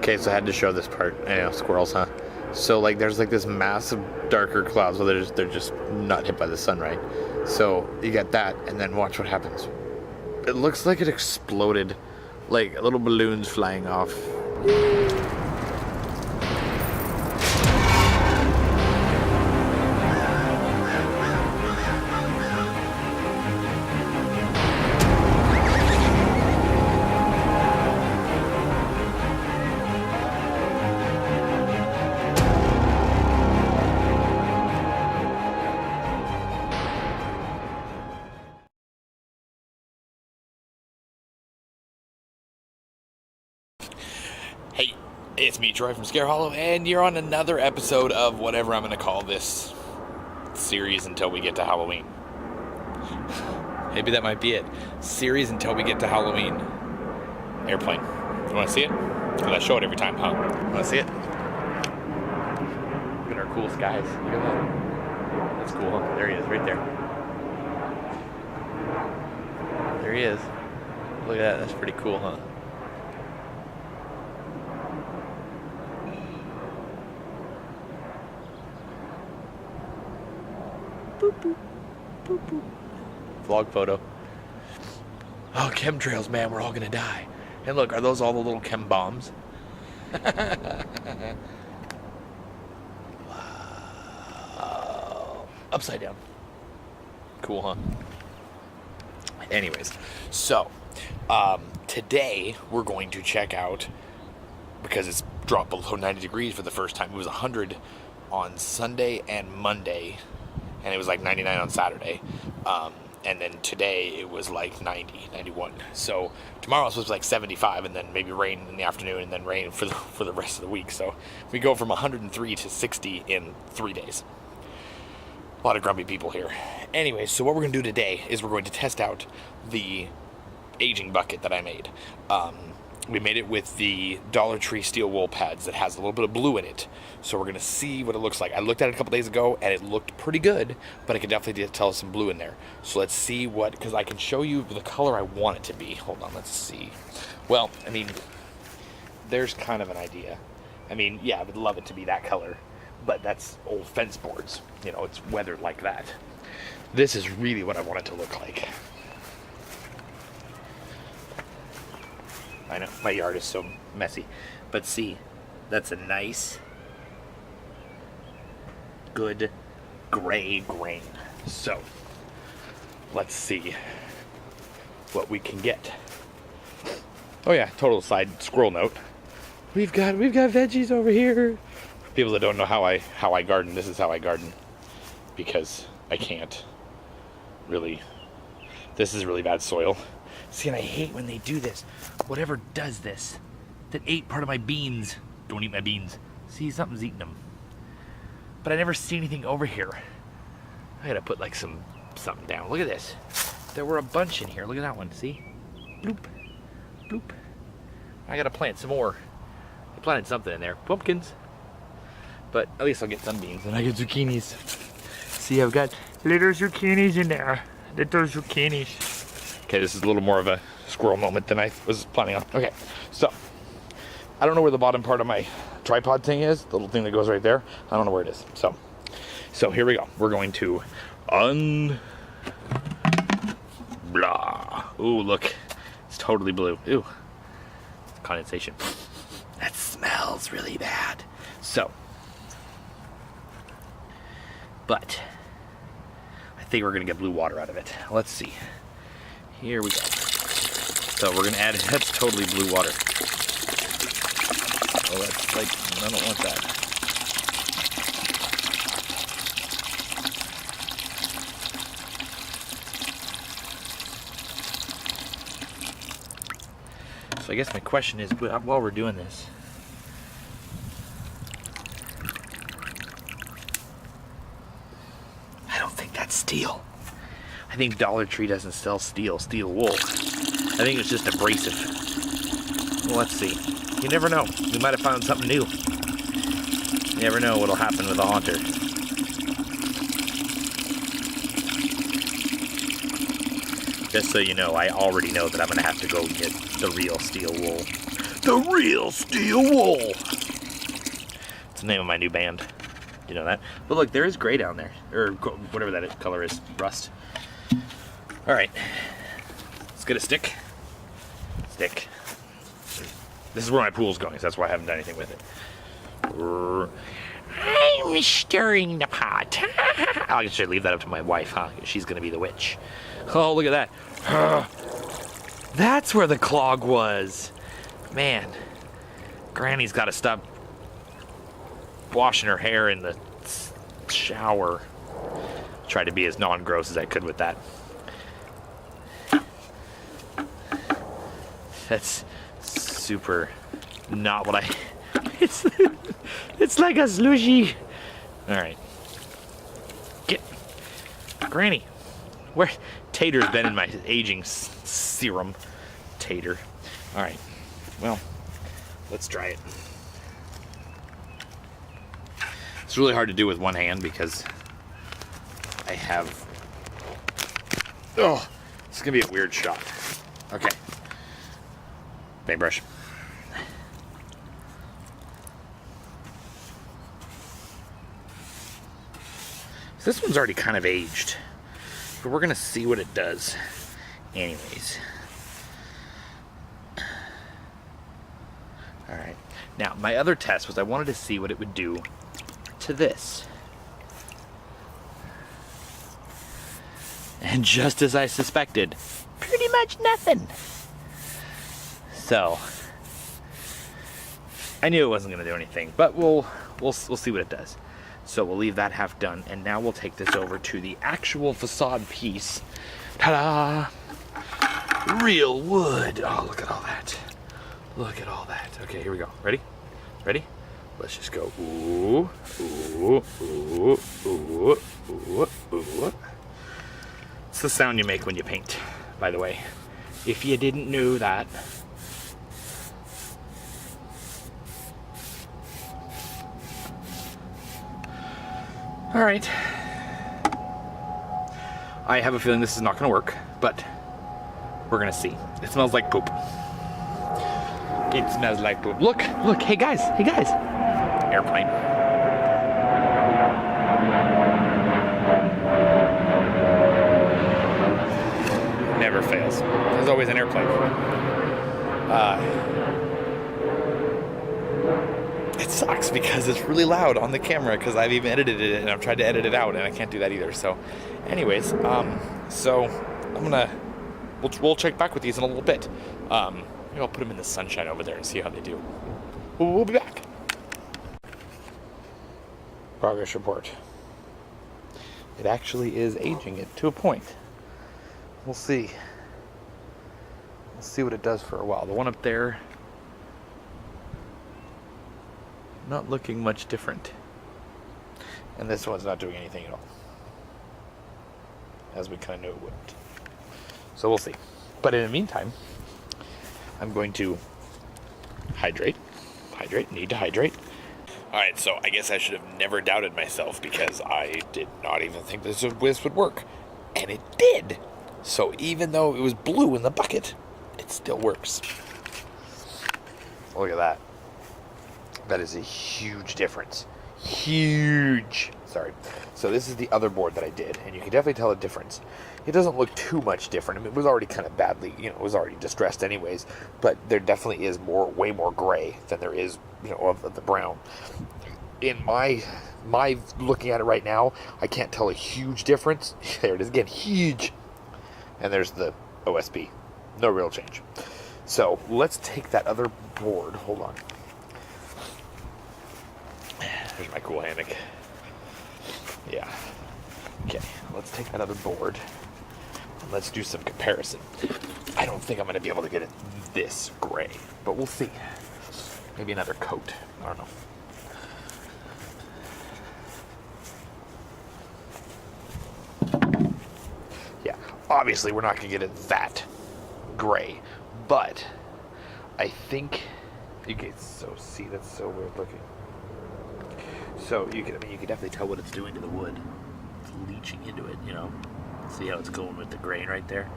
Okay, so I had to show this part. I know, squirrels, huh? So like there's like this massive darker cloud, so they're just not hit by the sun, right? So you get that, and then watch what happens. It looks like it exploded, like little balloons flying off. Hey, it's me, Troy from Scare Hollow, and you're on another episode of whatever I'm going to call this series until we get to Halloween. Maybe that might be it. Series until we get to Halloween. Airplane. You want to see it? Because I show it every time, huh? Want to see it? Look at our cool skies. Look at that. That's cool, huh? There he is, right there. There he is. Look at that. That's pretty cool, huh? Boop, boop, boop, boop. Vlog photo. Oh, chemtrails, man, we're all gonna die. And look, are those all the little chem bombs? Wow. Upside down. Cool, huh? Anyways, so today we're going to check out, because it's dropped below 90 degrees for the first time. It was 100 on Sunday and Monday, and it was like 99 on Saturday. And then today it was like 90, 91. So tomorrow it's supposed to be like 75, and then maybe rain in the afternoon, and then rain for the rest of the week. So we go from 103 to 60 in 3 days. A lot of grumpy people here. Anyway, so what we're going to do today is we're going to test out the aging bucket that I made. We made it with the Dollar Tree steel wool pads that has a little bit of blue in it. So we're going to see what it looks like. I looked at it a couple days ago and it looked pretty good, but I could definitely tell some blue in there. So let's see what, because I can show you the color I want it to be. Hold on, let's see. Well, I mean, there's kind of an idea. I mean, yeah, I would love it to be that color, but that's old fence boards. You know, it's weathered like that. This is really what I want it to look like. I know, my yard is so messy. But see, that's a nice, good gray grain. So, let's see what we can get. Oh yeah, total side squirrel note. We've got veggies over here. For people that don't know how I garden, this is how I garden. Because I can't really, this is really bad soil. See, and I hate when they do this. Whatever does this, that ate part of my beans. Don't eat my beans. See, something's eating them. But I never see anything over here. I gotta put like something down. Look at this. There were a bunch in here. Look at that one. See? Bloop, bloop. I gotta plant some more. I planted something in there. Pumpkins. But at least I'll get some beans. And I get zucchinis. See, I've got little zucchinis in there. Little zucchinis. Okay, this is a little more of a squirrel moment than I was planning on. Okay, so I don't know where the bottom part of my tripod thing is, the little thing that goes right there. I don't know where it is. So here we go. We're going to blah. Ooh, look. It's totally blue. Ooh. Condensation. That smells really bad. So, but I think we're gonna get blue water out of it. Let's see. Here we go. So we're gonna add, that's totally blue water. Oh, that's like, I don't want that. So I guess my question is, while we're doing this, I don't think that's steel. I think Dollar Tree doesn't sell steel wool. I think it's just abrasive. Well, let's see. You never know. We might have found something new. You never know what'll happen with a haunter. Just so you know, I already know that I'm gonna have to go get the real steel wool. The real steel wool. It's the name of my new band. You know that? But look, there is gray down there, or whatever that color is, rust. All right, let's get a stick. Stick. This is where my pool's going, so that's why I haven't done anything with it. I'm stirring the pot. I should leave that up to my wife, huh? She's gonna be the witch. Oh, look at that. That's where the clog was. Man, Granny's got to stop washing her hair in the shower. Tried to be as non-gross as I could with that. That's super not what I... It's like a slushy. All right. Get... Granny. Where... Tater's been in my aging serum. Tater. All right. Well, let's try it. It's really hard to do with one hand because I have... Oh, it's gonna be a weird shot. Okay. Paintbrush. So this one's already kind of aged, but we're gonna see what it does anyways. All right. Now, my other test was I wanted to see what it would do to this. And just as I suspected, pretty much nothing. So, I knew it wasn't going to do anything, but we'll see what it does. So we'll leave that half done, and now we'll take this over to the actual facade piece. Ta-da! Real wood. Oh, look at all that. Look at all that. Okay, here we go. Ready? Ready? Let's just go. Ooh, ooh, ooh, ooh, ooh, ooh. It's the sound you make when you paint, by the way. If you didn't know that. All right. I have a feeling this is not going to work, but we're going to see. It smells like poop. It smells like poop. Look, look, hey guys, airplane. Never fails. There's always an airplane. It sucks because it's really loud on the camera because I've even edited it and I've tried to edit it out and I can't do that either. So anyways, so I'm gonna, we'll check back with these in a little bit. Maybe I'll put them in the sunshine over there and see how they do. We'll be back. Progress report. It actually is aging it to a point. We'll see. We'll see what it does for a while. The one up there, not looking much different. And this one's not doing anything at all. As we kind of knew it wouldn't. So we'll see. But in the meantime, I'm going to hydrate, need to hydrate. All right, so I guess I should have never doubted myself because I did not even think this would work. And it did. So even though it was blue in the bucket, it still works. Look at that. That is a huge difference. Huge. Sorry. So this is the other board that I did, and you can definitely tell a difference. It doesn't look too much different. I mean, it was already kind of badly, it was already distressed anyways, but there definitely is way more gray than there is, of the brown. In my looking at it right now, I can't tell a huge difference. There it is again, huge. And there's the OSB. No real change. So let's take that other board. Hold on. There's my cool hammock. Yeah. Okay, let's take that other board and let's do some comparison. I don't think I'm going to be able to get it this gray, but we'll see. Maybe another coat. I don't know. Yeah, obviously we're not going to get it that gray, but I think you can see that's so weird looking. So you can definitely tell what it's doing to the wood. It's leaching into it, See how it's going with the grain right there?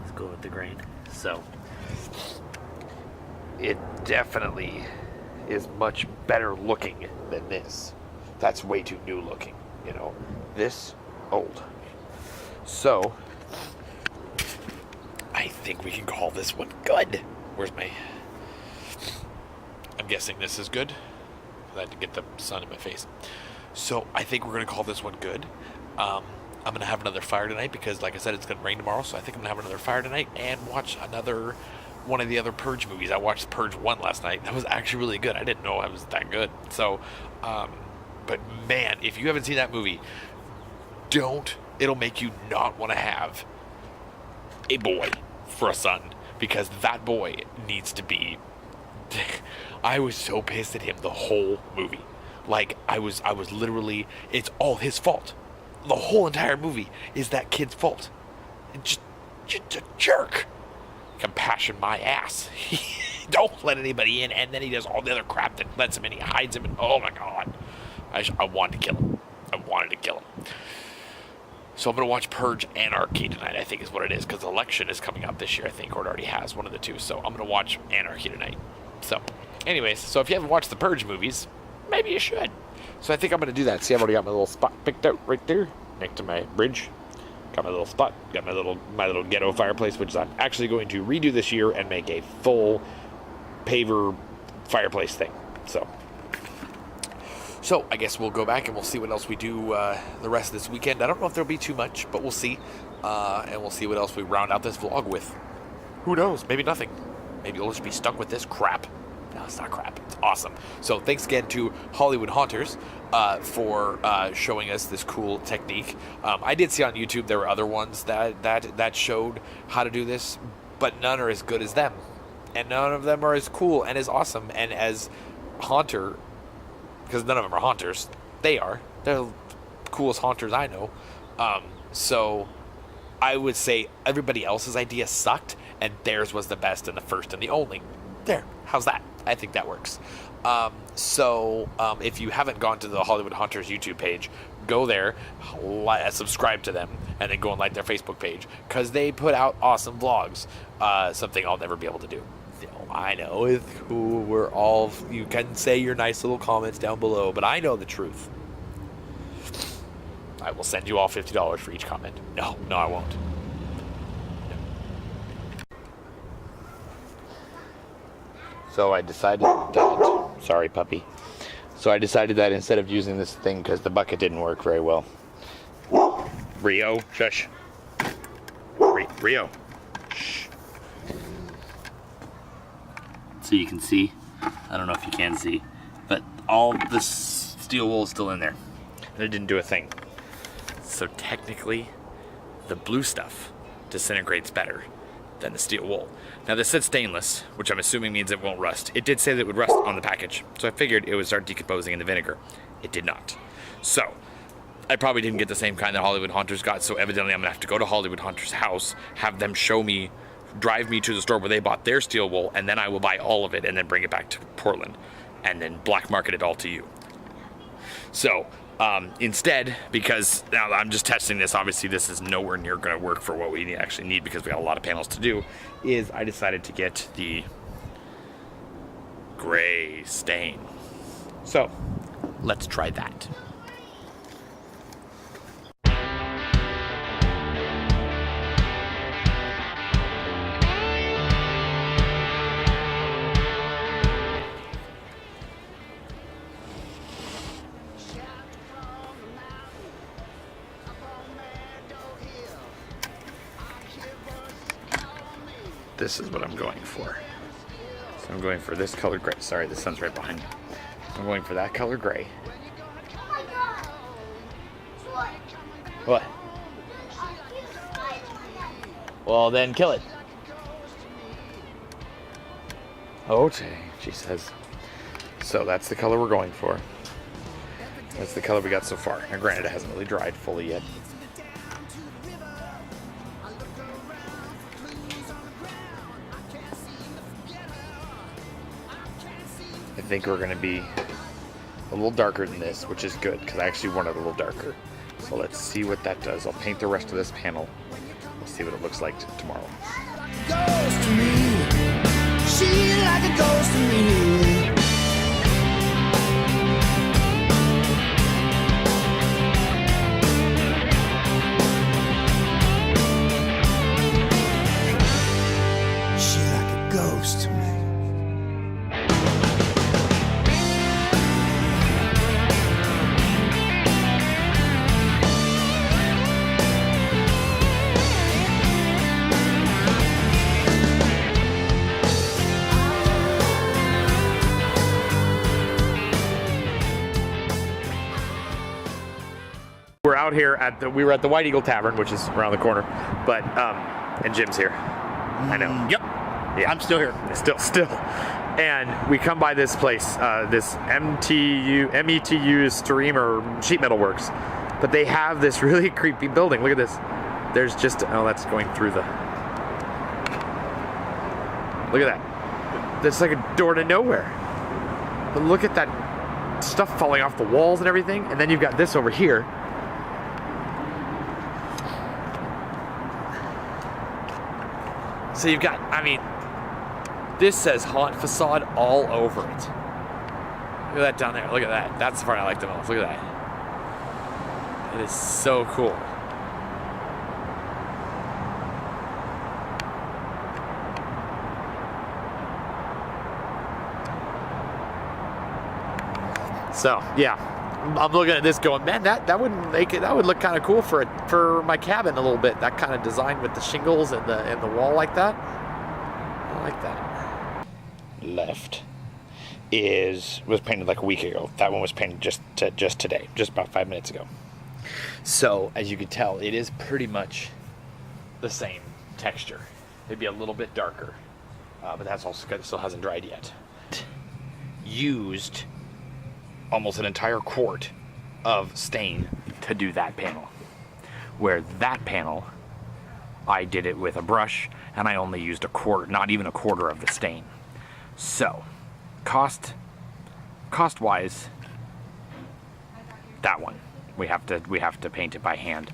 It's going with the grain. So it definitely is much better looking than this. That's way too new looking, you know. This, old. So, I think we can call this one good. Where's my... I'm guessing this is good. I had to get the sun in my face. So, I think we're going to call this one good. I'm going to have another fire tonight because, like I said, it's going to rain tomorrow. So, I think I'm going to have another fire tonight and watch another one of the other Purge movies. I watched Purge 1 last night. That was actually really good. I didn't know I was that good. So, but man, if you haven't seen that movie, don't. It'll make you not want to have a boy for a son, because that boy needs to be... I was so pissed at him the whole movie. Like, I was literally... It's all his fault. The whole entire movie is that kid's fault. Just a jerk. Compassion my ass. Don't let anybody in, and then he does all the other crap that lets him in. He hides him, and oh my god. I wanted to kill him. I wanted to kill him. So I'm going to watch Purge Anarchy tonight, I think is what it is, because election is coming up this year, I think, or it already has, one of the two. So I'm going to watch Anarchy tonight. So, anyways, so if you haven't watched the Purge movies, maybe you should. So I think I'm going to do that. See, I've already got my little spot picked out right there, next to my bridge. Got my little spot, got my little ghetto fireplace, which I'm actually going to redo this year and make a full paver fireplace thing. So I guess we'll go back and we'll see what else we do the rest of this weekend. I don't know if there'll be too much, but we'll see. And we'll see what else we round out this vlog with. Who knows? Maybe nothing. Maybe we'll just be stuck with this crap. No, it's not crap. It's awesome. So thanks again to Hollywood Haunters for showing us this cool technique. I did see on YouTube there were other ones that showed how to do this, but none are as good as them. And none of them are as cool and as awesome and as haunter, because none of them are haunters. They are. They're the coolest haunters I know. So I would say everybody else's idea sucked, and theirs was the best and the first and the only. There. How's that? I think that works. So if you haven't gone to the Hollywood Haunters YouTube page, go there, subscribe to them, and then go and like their Facebook page, because they put out awesome vlogs. Something I'll never be able to do. I know it's cool. We're all... You can say your nice little comments down below, but I know the truth. I will send you all $50 for each comment. No, I won't. No. So I decided that... Sorry, puppy. So I decided that instead of using this thing, because the bucket didn't work very well. Rio, shush. Rio. Shh. So you can see, I don't know if you can see, but all this steel wool is still in there. And it didn't do a thing. So technically, the blue stuff disintegrates better than the steel wool. Now this said stainless, which I'm assuming means it won't rust. It did say that it would rust on the package, so I figured it would start decomposing in the vinegar. It did not. So, I probably didn't get the same kind that Hollywood Haunters got, so evidently I'm gonna have to go to Hollywood Haunters' house, have them show me, drive me to the store where they bought their steel wool, and then I will buy all of it and then bring it back to Portland and then black market it all to you. So instead, because now I'm just testing this, obviously this is nowhere near going to work for what we actually need because we got a lot of panels to do, is I decided to get the gray stain. So let's try that. This is what I'm going for. So I'm going for this color gray. Sorry, the sun's right behind me. I'm going for that color gray. What? Well, then kill it. Okay, she says. So that's the color we're going for. That's the color we got so far. Now granted, it hasn't really dried fully yet. I think we're going to be a little darker than this, which is good, because I actually want it a little darker. So let's see what that does. I'll paint the rest of this panel. We'll see what it looks like tomorrow. like a ghost to me. She like a ghost to me. We're out here we were at the White Eagle Tavern, which is around the corner, but and Jim's here. I know. Yep. Yeah. I'm still here. Still. And we come by this place, this METU Stream or Sheet Metal Works, but they have this really creepy building. Look at this. There's just, oh, that's going through the, look at that. There's like a door to nowhere. But look at that stuff falling off the walls and everything. And then you've got this over here. So you've got, I mean, this says haunt facade all over it. Look at that down there. Look at that. That's the part I like the most. Look at that. It is so cool. So yeah, I'm looking at this going, man, that wouldn't make it. That would look kind of cool for my cabin a little bit. That kind of design with the shingles and the wall like that. I like that. Left was painted like a week ago. That one was painted just today, just about 5 minutes ago. So as you can tell, it is pretty much the same texture. It'd be a little bit darker, but that's also because it still hasn't dried yet. Used almost an entire quart of stain to do that panel. Where that panel, I did it with a brush and I only used a quarter, not even a quarter of the stain. So, cost-wise, that one we have to paint it by hand.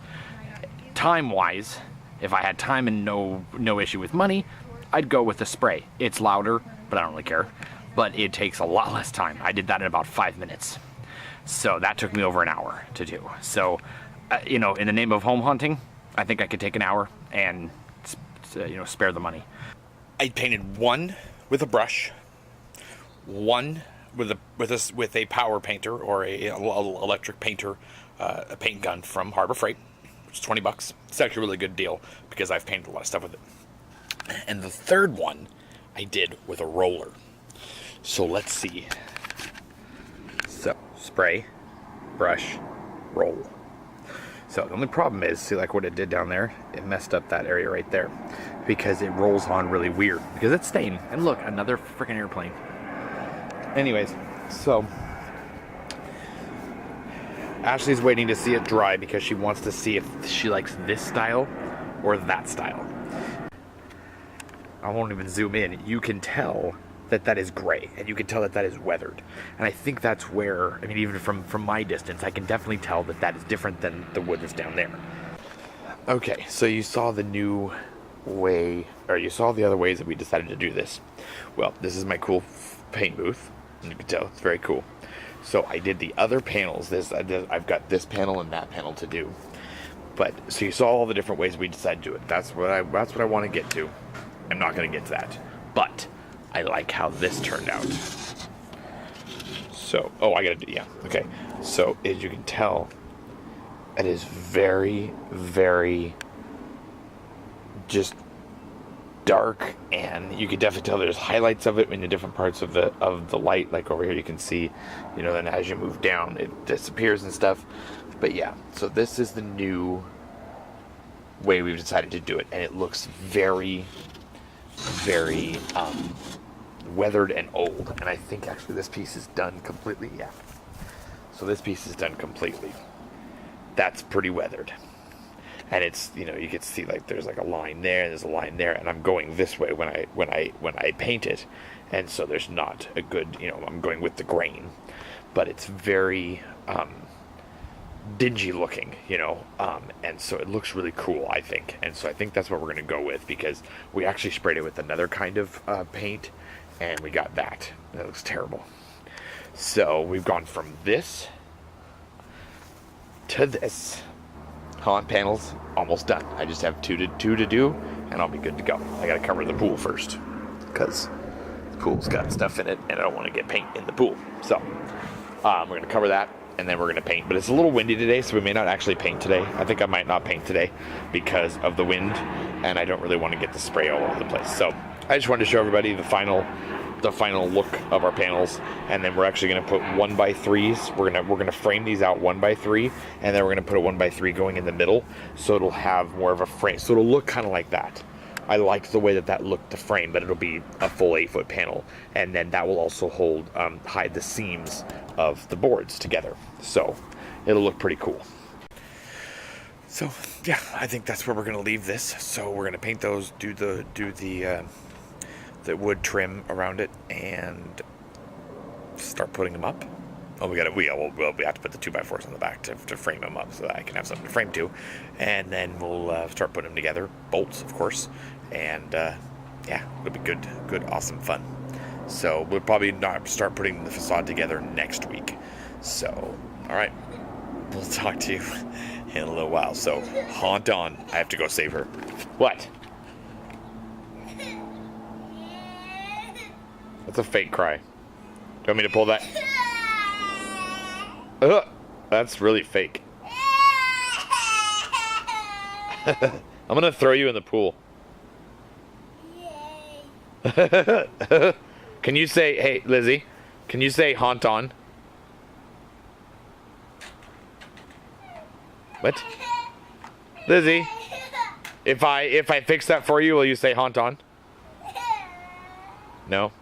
Time-wise, if I had time and no issue with money, I'd go with the spray. It's louder, but I don't really care. But it takes a lot less time. I did that in about 5 minutes. So that took me over an hour to do. So, you know, in the name of home hunting, I think I could take an hour and, you know, spare the money. I painted one with a brush, one with a power painter or a electric painter, a paint gun from Harbor Freight, which is $20. It's actually a really good deal because I've painted a lot of stuff with it. And the third one I did with a roller. So let's see. So spray, brush, roll. So the only problem is, see, like what it did down there, it messed up that area right there because it rolls on really weird because it's stained. And look, another freaking airplane. Anyways, so Ashley's waiting to see it dry because she wants to see if she likes this style or that style. I won't even zoom in. You can tell that is gray, and you can tell that is weathered. And I think that's where, I mean, even from my distance, I can definitely tell that is different than the wood that's down there. Okay, so you saw the new way, or you saw the other ways that we decided to do this. Well, this is my cool paint booth, and you can tell it's very cool. So I did the other panels. I've got this panel and that panel to do. But so you saw all the different ways we decided to do it. That's what I want to get to. I'm not going to get to that, but I like how this turned out. So, oh, I gotta do, yeah, okay. So, as you can tell, it is very, very just dark, and you can definitely tell there's highlights of it in the different parts of the light. Like over here, you can see, you know, then as you move down, it disappears and stuff. But yeah, so this is the new way we've decided to do it, and it looks very, very weathered and old. And I think actually this piece is done completely. Yeah, so this piece is done completely. That's pretty weathered, and it's, you know, you can see like there's like a line there and there's a line there, and I'm going this way when I paint it, and so there's not a good, you know, I'm going with the grain, but it's very dingy looking, you know, and so it looks really cool, I think. And so I think that's what we're going to go with, because we actually sprayed it with another kind of paint and we got that. That looks terrible. So we've gone from this to this. Haunt panels almost done. I just have two to do, and I'll be good to go. I gotta cover the pool first, because the pool's got stuff in it, and I don't want to get paint in the pool. So we're gonna cover that, and then we're gonna paint. But it's a little windy today, so we may not actually paint today. I think I might not paint today because of the wind, and I don't really want to get the spray all over the place. So I just wanted to show everybody the final look of our panels, and then we're actually going to put 1x3s. We're gonna frame these out 1x3, and then we're gonna put a 1x3 going in the middle, so it'll have more of a frame. So it'll look kind of like that. I liked the way that looked, the frame, but it'll be a full 8-foot panel, and then that will also hide the seams of the boards together. So it'll look pretty cool. So yeah, I think that's where we're gonna leave this. So we're gonna paint those, do the wood trim around it, and start putting them up. Oh, we have to put the 2x4s on the back to frame them up so that I can have something to frame to, and then we'll start putting them together, bolts of course, and yeah, it'll be good, awesome fun. So we'll probably not start putting the facade together next week. So all right, we'll talk to you in a little while. So haunt on. I have to go save her. What? That's a fake cry. Do you want me to pull that? That's really fake. I'm gonna throw you in the pool. Can you say, hey, Lizzie, can you say haunt on? What? Lizzie, if I fix that for you, will you say haunt on? No?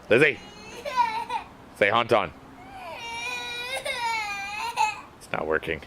Lizzie, say haunt on. It's not working.